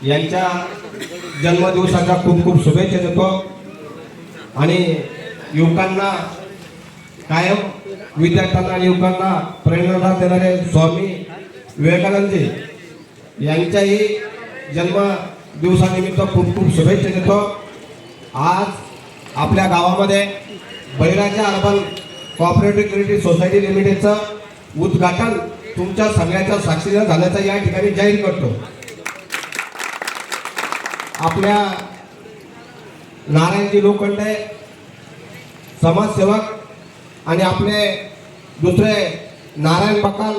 यांच्या जन्मदिवसाच्या खूप खूप शुभेच्छा देतो आणि युवकांना कायम विद्यार्थ्यांना आणि युवकांना प्रेरणा देणारे स्वामी विवेकानंदजी यांच्याही जन्मदिवसानिमित्त खूप खूप शुभेच्छा देतो। आज आपल्या गावामध्ये बळीराजा अर्बन कोऑपरेटिव्ह क्रेडिट सोसायटी लिमिटेडचं उद्घाटन तुमच्या सगळ्याच्या साक्षीने झाल्याचं या ठिकाणी जाहीर करतो। आपल्या नारायणजी लोखंडे समाजसेवक आणि आपले दुसरे नारायण बकाल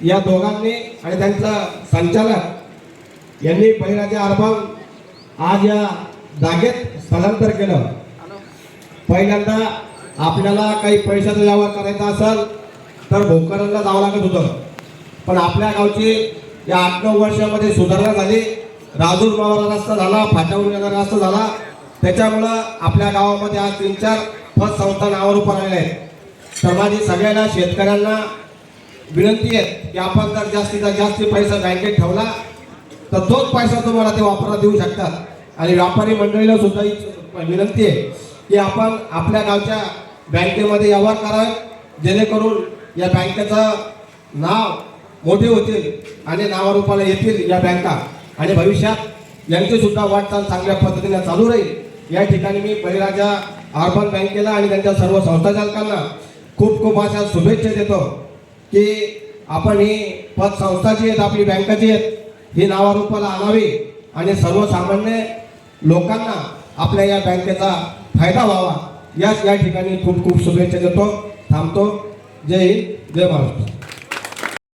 या दोघांनी आणि त्यांचा संचालक यांनी बळीराजा अर्बन आज या जागेत स्थलांतर केलं। पहिल्यांदा आपल्याला काही पैशाचा व्यवहार करायचा असेल तर भोकरला जावं लागत होतं, पण आपल्या गावची या 8-9 वर्षामध्ये सुधारणा झाली। राजूर मावळा रस्ता झाला, फाट्यावरून येणारा रस्ता झाला, त्याच्यामुळं आपल्या गावामध्ये आज 3-4 पतसंस्था नावारूपास आलेल्या आहेत। तर माझी सगळ्यांना शेतकऱ्यांना विनंती आहे की आपण जर जास्तीत जास्त पैसा बँकेत ठेवला तर तोच पैसा तुम्हाला ते वापरायला देऊ शकतात। आणि व्यापारी मंडळीला सुद्धा विनंती आहे की आपण आपल्या गावच्या बँकेमध्ये व्यवहार करावे, जेणेकरून या बँकेचं नाव मोठे होतील आणि नावारूपाला येतील या बँका आणि भविष्यात यांची सुद्धा वाटचाल चांगल्या पद्धतीने चालू राहील। या ठिकाणी मी बळीराजा अर्बन बँकेला आणि त्यांच्या सर्व संस्थाचालकांना खूप खूप अशा शुभेच्छा देतो की आपण ही पतसंस्था जी आहेत, आपली बँकाची आहेत, ही नावारूपाला आणावी आणि सर्वसामान्य लोकांना आपल्या या बँकेचा फायदा व्हावा। या ठिकाणी खूप खूप शुभेच्छा देतो। थांबतो। जय हिंद, जय महाराष्ट्र।